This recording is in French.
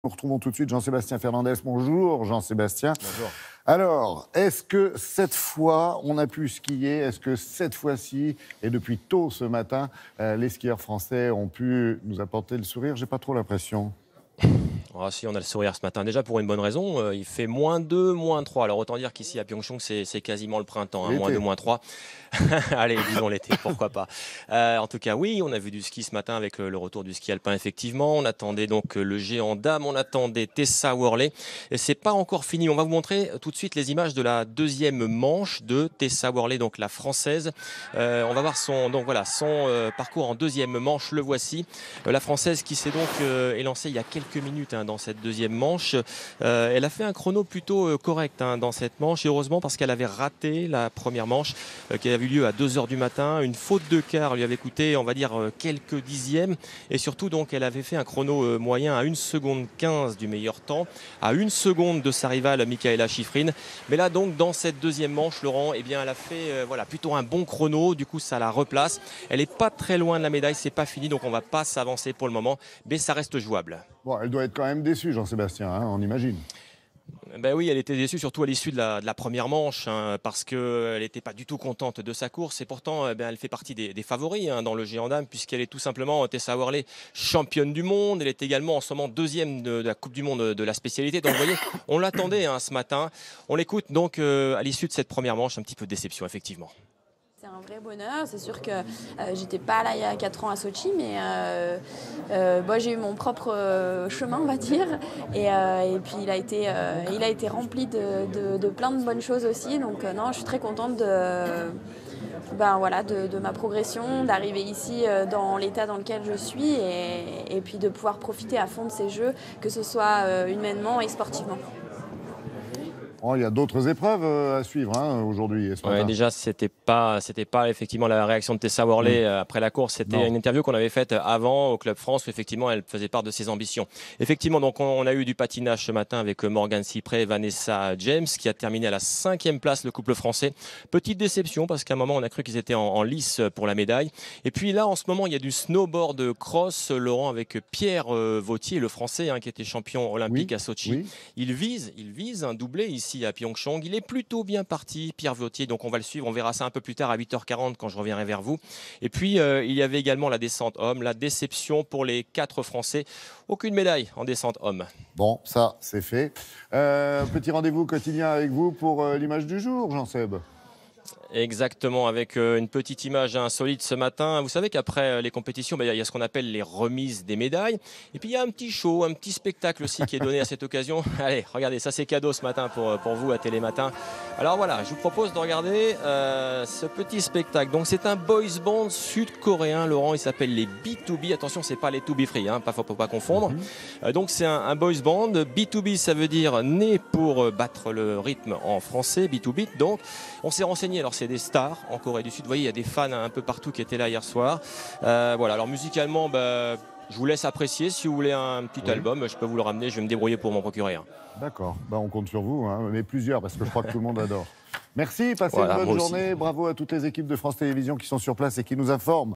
Nous retrouvons tout de suite Jean-Sébastien Fernandez. Bonjour Jean-Sébastien. Bonjour. Alors, est-ce que cette fois, on a pu skier? Est-ce que cette fois-ci, et depuis tôt ce matin, les skieurs français ont pu nous apporter le sourire? J'ai pas trop l'impression. Ah, si, on a le sourire ce matin. Déjà pour une bonne raison, il fait -2, -3. Alors autant dire qu'ici à Pyeongchang, c'est quasiment le printemps, hein, L'été. -2, -3. Allez, disons l'été, pourquoi pas. En tout cas, oui, on a vu du ski ce matin avec le retour du ski alpin, effectivement. On attendait donc le géant dame, on attendait Tessa Worley. Et c'est pas encore fini. On va vous montrer tout de suite les images de la deuxième manche de Tessa Worley, donc la française. On va voir son parcours en deuxième manche. Le voici. La française qui s'est donc élancée il y a quelques minutes dans cette deuxième manche. Elle a fait un chrono plutôt correct dans cette manche, et heureusement, parce qu'elle avait raté la première manche qui avait eu lieu à 2 h du matin. Une faute de quart lui avait coûté, on va dire, quelques dixièmes, et surtout donc elle avait fait un chrono moyen à 1 seconde 15 du meilleur temps, à 1 seconde de sa rivale Mikaela Shiffrin. Mais là donc dans cette deuxième manche, Laurent, eh bien elle a fait plutôt un bon chrono. Du coup ça la replace. Elle n'est pas très loin de la médaille, c'est pas fini, donc on va pas s'avancer pour le moment, mais ça reste jouable. Bon, elle doit être quand même déçue, Jean-Sébastien, on imagine. Ben oui, elle était déçue, surtout à l'issue de la première manche, parce qu'elle n'était pas du tout contente de sa course. Et pourtant, elle fait partie des favoris dans le géant dame, puisqu'elle est tout simplement, Tessa Worley, championne du monde. Elle est également en ce moment deuxième de la Coupe du Monde de la spécialité. Donc vous voyez, on l'attendait ce matin. On l'écoute donc à l'issue de cette première manche, un petit peu de déception, effectivement. C'est un vrai bonheur. C'est sûr que j'étais pas là il y a 4 ans à Sochi, mais j'ai eu mon propre chemin, on va dire. Et puis il a été rempli de plein de bonnes choses aussi. Donc non, je suis très contente de ma progression, d'arriver ici dans l'état dans lequel je suis, et puis de pouvoir profiter à fond de ces jeux, que ce soit humainement et sportivement. Oh, il y a d'autres épreuves à suivre aujourd'hui. Ouais, déjà, c'était pas effectivement la réaction de Tessa Worley après la course. C'était une interview qu'on avait faite avant au Club France, où effectivement elle faisait part de ses ambitions. Effectivement, donc on a eu du patinage ce matin avec Morgane Cypré et Vanessa James, qui a terminé à la 5e place, le couple français. Petite déception, parce qu'à un moment on a cru qu'ils étaient en lice pour la médaille. Et puis là, en ce moment, il y a du snowboard cross, Laurent, avec Pierre Vautier, le français, qui était champion olympique à Sochi. Oui. Il vise un doublé ici à Pyeongchang. Il est plutôt bien parti, Pierre Vautier, donc on va le suivre. On verra ça un peu plus tard à 8 h 40 quand je reviendrai vers vous. Et puis il y avait également la descente homme, la déception pour les 4 Français. Aucune médaille en descente homme. Bon, ça, c'est fait. Petit rendez-vous quotidien avec vous pour l'image du jour, Jean-Seb. Exactement, avec une petite image insolite ce matin. Vous savez qu'après les compétitions, il y a ce qu'on appelle les remises des médailles. Et puis il y a un petit show, un petit spectacle aussi qui est donné à cette occasion. Allez, regardez, ça c'est cadeau ce matin pour vous à Télématin. Alors voilà, je vous propose de regarder ce petit spectacle. Donc c'est un boys band sud-coréen, Laurent, il s'appelle les B2B. Attention, c'est pas les To Be Free, faut pas confondre. Donc c'est un boys band. B2B, ça veut dire né pour battre le rythme en français, B2B. Donc on s'est renseigné. Alors c'est des stars en Corée du Sud. Vous voyez, il y a des fans un peu partout qui étaient là hier soir. Alors musicalement, je vous laisse apprécier. Si vous voulez un petit album, je peux vous le ramener. Je vais me débrouiller pour m'en procurer un. D'accord, on compte sur vous, mais plusieurs, parce que je crois que tout le monde adore. Merci, passez Voilà, une bonne moi aussi. journée. Bravo à toutes les équipes de France Télévisions qui sont sur place et qui nous informent.